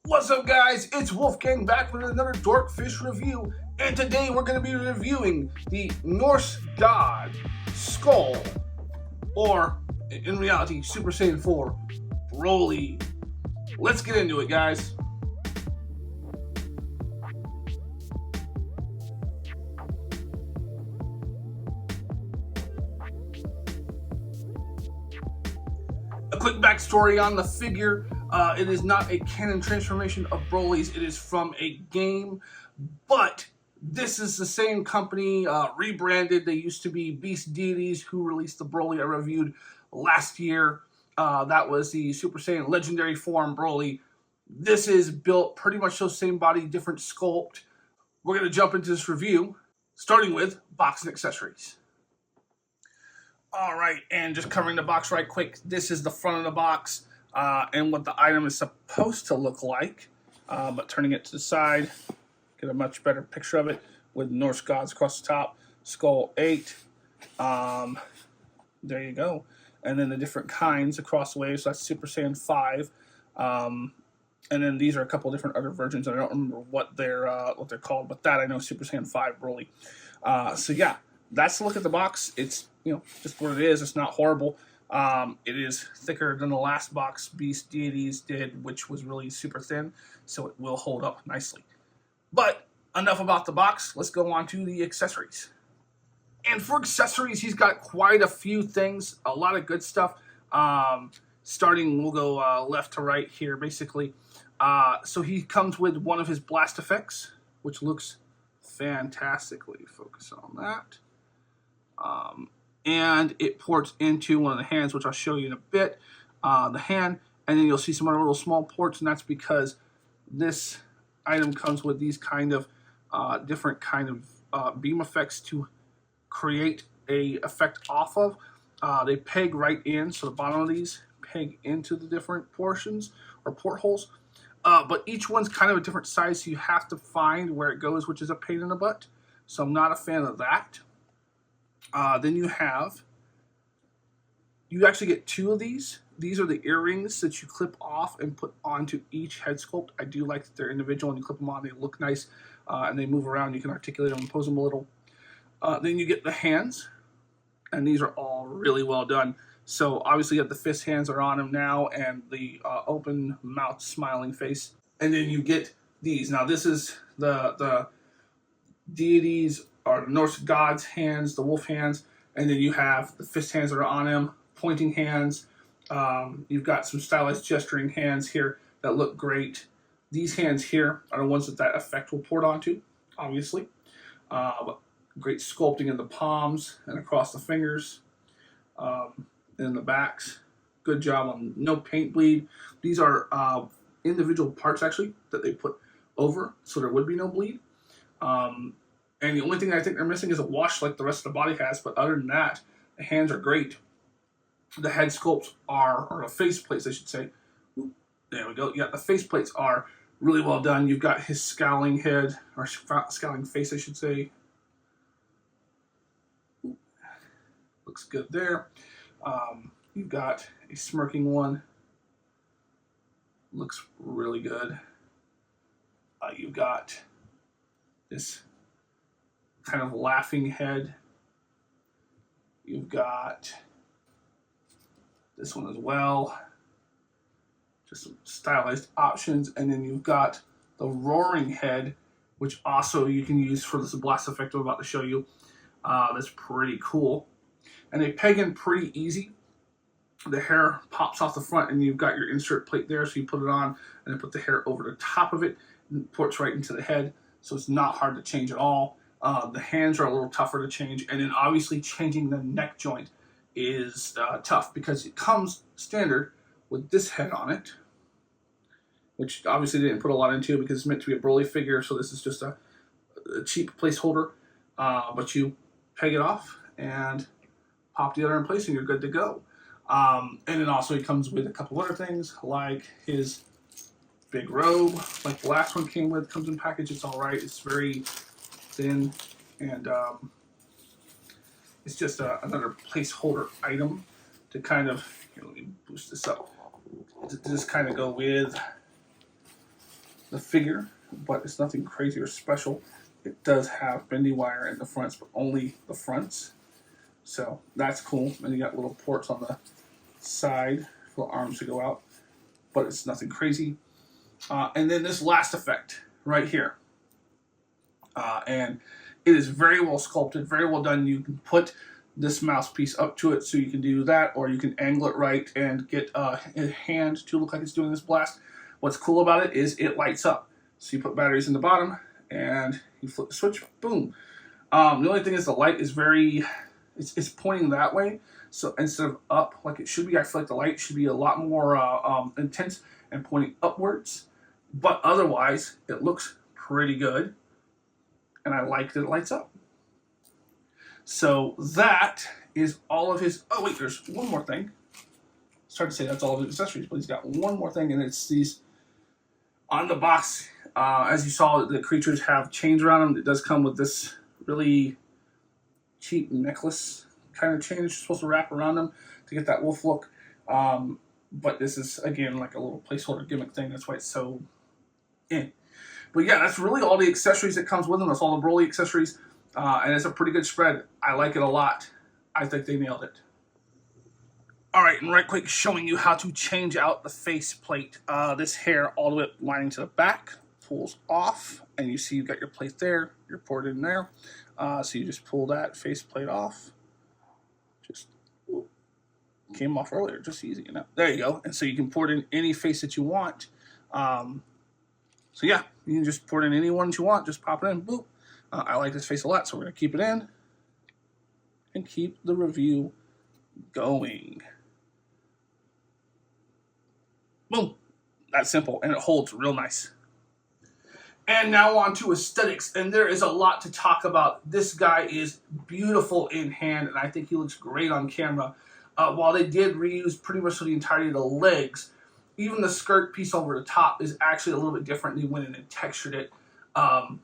What's up, guys? It's Wolfgang back with another Dorkfish review, and today we're going to be reviewing the Norse God Skull, or in reality, Super Saiyan 4 Broly. Let's get into it, guys. A quick backstory on the figure. It is not a canon transformation of Broly's. It is from a game, but this is the same company, rebranded. They used to be Beast Deities, who released the Broly I reviewed last year. That was the Super Saiyan Legendary form Broly. This is built pretty much the same body, different sculpt. We're going to jump into this review, starting with box and accessories. Alright, and just covering the box right quick, this is the front of the box and what the item is supposed to look like. But turning it to the side, get a much better picture of it with Norse gods across the top. Skull 8. There you go. And then the different kinds across the way, so that's Super Saiyan 5. And then these are a couple different other versions. I don't remember what they're called, but that I know, Super Saiyan 5 Broly. So yeah, that's a look at the box. It's, just what it is. It's not horrible. It is thicker than the last box Beast Deities did, which was really super thin, so it will hold up nicely. But enough about the box. Let's go on to the accessories. And for accessories, he's got quite a few things, a lot of good stuff. Starting, we'll go left to right here, basically. So he comes with one of his blast effects, which looks fantastically. Focus on that. And it ports into one of the hands, which I'll show you in a bit. The hand, and then you'll see some other little small ports, and that's because this item comes with these kind of different kind of beam effects to create a effect off of. They peg right in, so the bottom of these peg into the different portions or portholes. But each one's kind of a different size, so you have to find where it goes, which is a pain in the butt. So I'm not a fan of that. Then you actually get two of these. These are the earrings that you clip off and put onto each head sculpt. I do like that they're individual, and you clip them on, they look nice, and they move around. You can articulate them and pose them a little. Then you get the hands, and these are all really well done. So obviously you have the fist hands are on him now, and the open mouth smiling face. And then you get these. Now this is the deities, or Norse gods' hands, the wolf hands, and then you have the fist hands that are on him, pointing hands. You've got some stylized gesturing hands here that look great. These hands here are the ones that effect will port onto, obviously. Great sculpting in the palms and across the fingers, in the backs. Good job on no paint bleed. These are individual parts, actually, that they put over, so there would be no bleed. And the only thing I think they're missing is a wash like the rest of the body has, but other than that, the hands are great. The head sculpts or the face plates, I should say. There we go. Yeah, the face plates are really well done. You've got his scowling head, or scowling face, I should say. Looks good there. You've got a smirking one. Looks really good. You've got this kind of laughing head. You've got this one as well. Just some stylized options. And then you've got the roaring head, which also you can use for this blast effect I'm about to show you. That's pretty cool. And they peg in pretty easy. The hair pops off the front, and you've got your insert plate there, so you put it on and then put the hair over the top of it, and it ports right into the head, so it's not hard to change at all. The hands are a little tougher to change, and then obviously changing the neck joint is tough because it comes standard with this head on it, which obviously they didn't put a lot into because it's meant to be a Broly figure, so this is just a cheap placeholder. But you peg it off and pop the other in place, and you're good to go. And then also he comes with a couple other things, like his big robe, like the last one came with, comes in package. It's all right. It's very thin, and it's just another placeholder item to kind of, here, let me boost this up, to just kind of go with the figure, but it's nothing crazy or special. It does have bendy wire in the fronts, but only the fronts. So that's cool. And you got little ports on the side for the arms to go out, but it's nothing crazy. And then this last effect right here. And it is very well sculpted, very well done. You can put this mouthpiece up to it so you can do that, or you can angle it right and get a hand to look like it's doing this blast. What's cool about it is it lights up. So you put batteries in the bottom and you flip the switch, boom. The only thing is the light is it's pointing that way. So instead of up like it should be, I feel like the light should be a lot more intense and pointing upwards. But otherwise, it looks pretty good. And I like that it lights up. So that is all of his... Oh, wait, there's one more thing. It's hard to say that's all of his accessories, but he's got one more thing, and it's these... On the box, as you saw, the creatures have chains around them. It does come with this really cheap necklace kind of chain that you're supposed to wrap around them to get that wolf look. But this is, again, like a little placeholder gimmick thing. That's why it's so... But yeah, that's really all the accessories that comes with them. That's all the Broly accessories. And it's a pretty good spread. I like it a lot. I think they nailed it. Alright, and right quick, showing you how to change out the face plate. This hair all the way up lining to the back pulls off. And you see you've got your plate there. You're poured in there. So you just pull that face plate off. Just came off earlier. Just easy enough. There you go. And so you can pour it in any face that you want. So yeah, you can just pour it in any one that you want. Just pop it in. Boop. I like this face a lot, so we're going to keep it in and keep the review going. Boom. That's simple, and it holds real nice. And now on to aesthetics, and there is a lot to talk about. This guy is beautiful in hand, and I think he looks great on camera. While they did reuse pretty much the entirety of the legs, even the skirt piece over the top is actually a little bit different. They went in and textured it.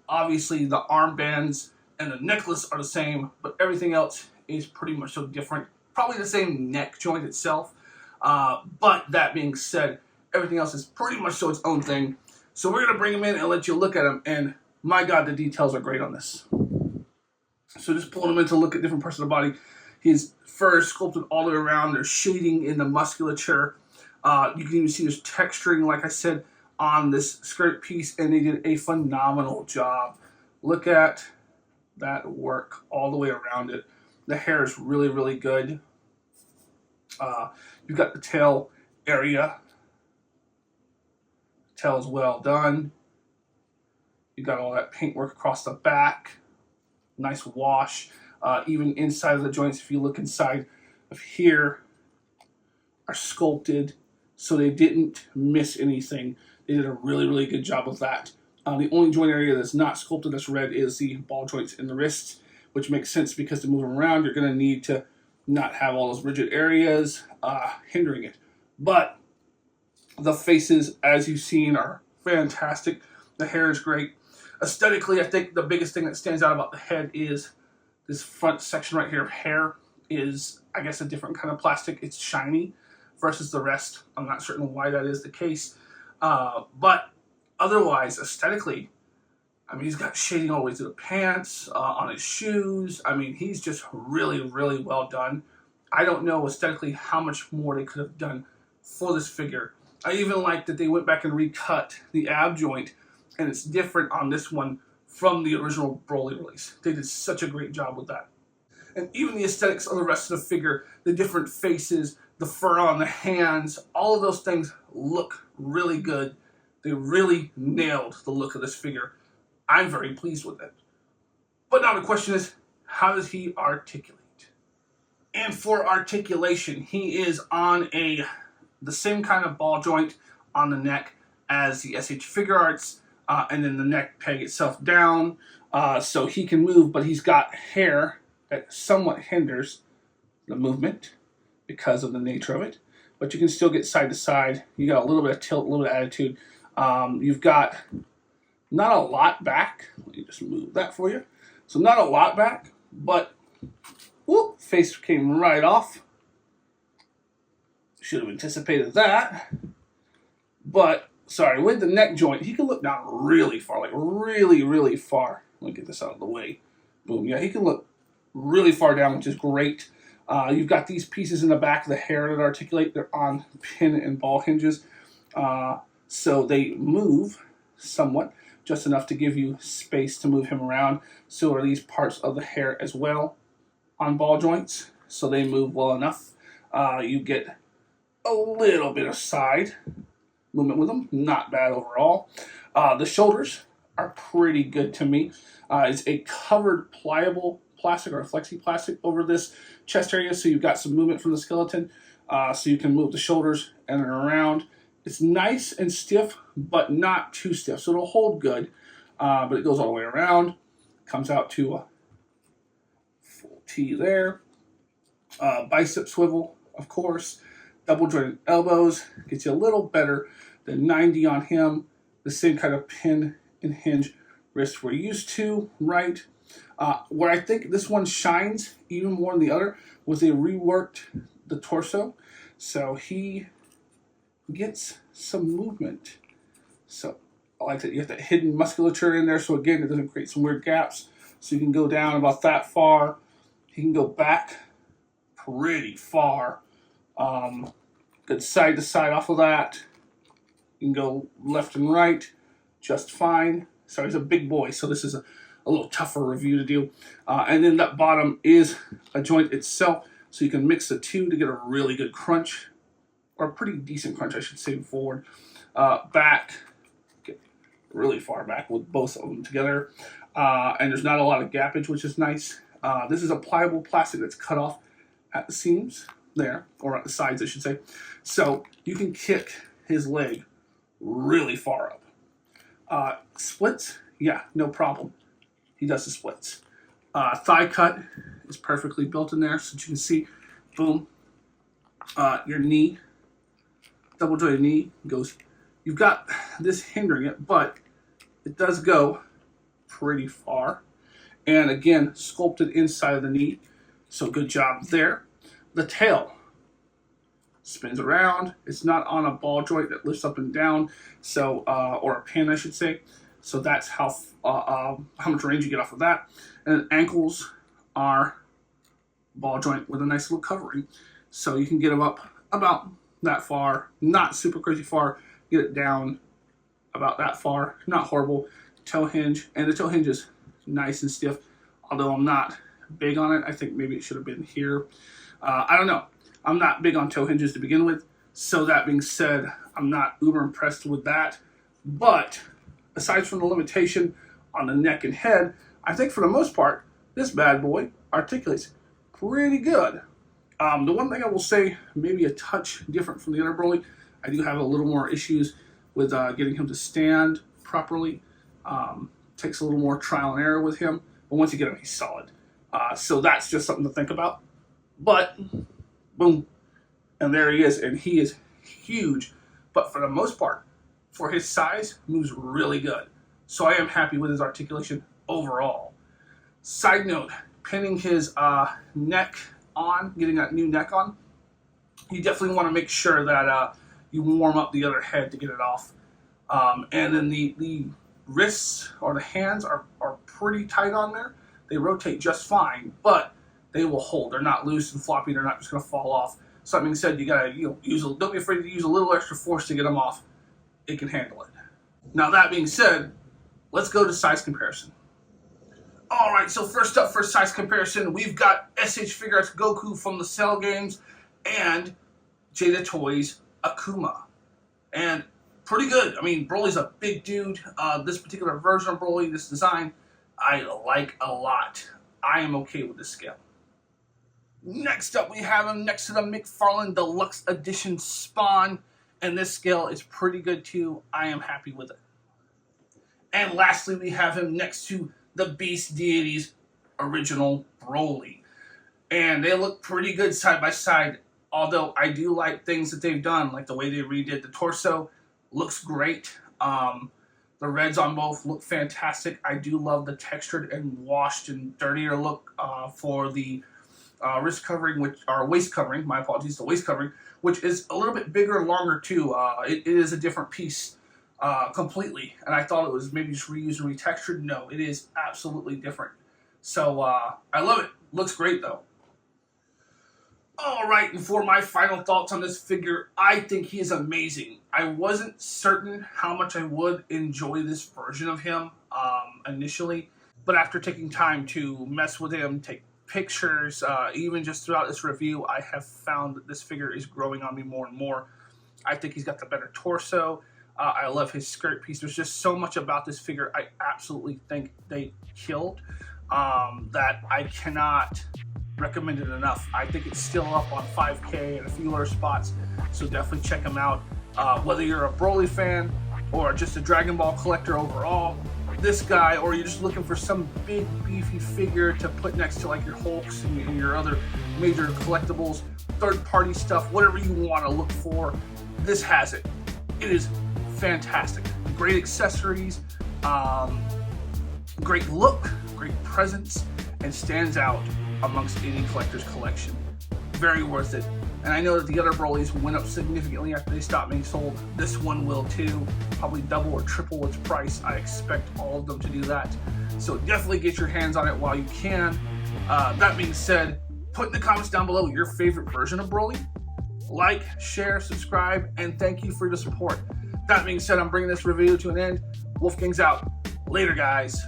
Obviously, the armbands and the necklace are the same, but everything else is pretty much so different. Probably the same neck joint itself, but that being said, everything else is pretty much so its own thing. So we're going to bring him in and let you look at him, and my God, the details are great on this. So just pulling him in to look at different parts of the body. His fur is sculpted all the way around. There's shading in the musculature. You can even see there's texturing, like I said, on this skirt piece, and they did a phenomenal job. Look at that work all the way around it. The hair is really, really good. You've got the tail area. The tail is well done. You've got all that paintwork across the back. Nice wash. Even inside of the joints, if you look inside of here, are sculpted so they didn't miss anything. They did a really, really good job of that. The only joint area that's not sculpted that's red is the ball joints in the wrists, which makes sense because to move them around, you're going to need to not have all those rigid areas hindering it. But the faces, as you've seen, are fantastic. The hair is great. Aesthetically, I think the biggest thing that stands out about the head is this front section right here of hair is, I guess, a different kind of plastic. It's shiny versus the rest. I'm not certain why that is the case. But otherwise, aesthetically, I mean, he's got shading all the way to the pants, on his shoes. I mean, he's just really, really well done. I don't know aesthetically how much more they could have done for this figure. I even like that they went back and recut the ab joint, and it's different on this one from the original Broly release. They did such a great job with that. And even the aesthetics of the rest of the figure, the different faces, the fur on the hands, all of those things look really good. They really nailed the look of this figure. I'm very pleased with it. But now the question is, how does he articulate? And for articulation, he is on the same kind of ball joint on the neck as the SH Figure Arts, and then the neck peg itself down, so he can move, but he's got hair that somewhat hinders the movement because of the nature of it. But you can still get side to side. You got a little bit of tilt, a little bit of attitude. You've got not a lot back. Let me just move that for you. So not a lot back, but whoop, face came right off. Should have anticipated that. But sorry, with the neck joint, he can look down really far, like really, really far. Let me get this out of the way. Boom. Yeah, he can look really far down, which is great. You've got these pieces in the back of the hair that articulate. They're on pin and ball hinges. So they move somewhat, just enough to give you space to move him around. So are these parts of the hair as well on ball joints. So they move well enough. You get a little bit of side movement with them. Not bad overall. The shoulders are pretty good to me. It's a covered pliable plastic or flexi plastic over this chest area, so you've got some movement from the skeleton, so you can move the shoulders and around. It's nice and stiff, but not too stiff, so it'll hold good, but it goes all the way around. Comes out to a full T there. Bicep swivel, of course. Double jointed elbows gets you a little better than 90 on him. The same kind of pin and hinge wrist we're used to, right? Where I think this one shines even more than the other was they reworked the torso. So he gets some movement. So I like that you have that hidden musculature in there. So again, it doesn't create some weird gaps. So you can go down about that far. He can go back pretty far. Good side to side off of that. You can go left and right just fine. So he's a big boy, so this is a little tougher review to do. And then that bottom is a joint itself, so you can mix the two to get a really good crunch, or a pretty decent crunch, I should say, forward. Back, get really far back with both of them together. And there's not a lot of gappage, which is nice. This is a pliable plastic that's cut off at the seams there, or at the sides, I should say. So you can kick his leg really far up. Splits, yeah, no problem. He does the splits. Thigh cut is perfectly built in there, so you can see, boom, your knee, double jointed knee goes, you've got this hindering it, but it does go pretty far. And again, sculpted inside of the knee, so good job there. The tail spins around. It's not on a ball joint that lifts up and down, so or a pin, I should say. So that's how much range you get off of that. And then ankles are ball joint with a nice little covering, so you can get them up about that far, not super crazy far. Get it down about that far, not horrible. Toe hinge, and the toe hinge is nice and stiff. Although I'm not big on it, I think maybe it should have been here. I don't know. I'm not big on toe hinges to begin with. So that being said, I'm not uber impressed with that. But aside from the limitation on the neck and head, I think for the most part, this bad boy articulates pretty good. The one thing I will say, maybe a touch different from the other Broly, I do have a little more issues with getting him to stand properly. Takes a little more trial and error with him. But once you get him, he's solid. So that's just something to think about. But, boom, and there he is. And he is huge. But for the most part, for his size, moves really good. So I am happy with his articulation overall. Side note, pinning his neck on, getting that new neck on, you definitely want to make sure that you warm up the other head to get it off. And then the wrists or the hands are pretty tight on there. They rotate just fine, but they will hold. They're not loose and floppy. They're not just going to fall off. So that being said, you gotta don't be afraid to use a little extra force to get them off. It can handle it. Now that being said, let's go to size comparison. All right, so first up for size comparison, we've got SH Figuarts Goku from the Cell games and Jada Toys Akuma. And pretty good. I mean, Broly's a big dude. This particular version of Broly, this design, I like a lot. I am okay with this scale. Next up, we have him next to the McFarlane Deluxe Edition Spawn. And this scale is pretty good too. I am happy with it. And lastly, we have him next to the Beast Deities original Broly. And they look pretty good side by side. Although I do like things that they've done, like the way they redid the torso. Looks great. The reds on both look fantastic. I do love the textured and washed and dirtier look for the wrist covering, waist covering. My apologies, the waist covering, which is a little bit bigger and longer too. It is a different piece completely, and I thought it was maybe just reused and retextured. No, it is absolutely different. So I love it. Looks great though. All right, and for my final thoughts on this figure, I think he is amazing. I wasn't certain how much I would enjoy this version of him initially, but after taking time to mess with him, take pictures, even just throughout this review, I have found that this figure is growing on me more and more. I think he's got the better torso. I love his skirt piece. There's just so much about this figure I absolutely think they killed that I cannot recommend it enough. I think it's still up on 5K and a few other spots, so definitely check him out. Whether you're a Broly fan or just a Dragon Ball collector overall, this guy, or you're just looking for some big beefy figure to put next to like your Hulks and your other major collectibles, third-party stuff, whatever you want to look for, this has it. It is fantastic. Great accessories, great look, great presence, and stands out amongst any collector's collection. Very worth it. And I know that the other Brolys went up significantly after they stopped being sold. This one will too, probably double or triple its price. I expect all of them to do that. So definitely get your hands on it while you can. That being said, put in the comments down below your favorite version of Broly. Like, share, subscribe, and thank you for the support. That being said, I'm bringing this review to an end. Wolfgang's out. Later, guys.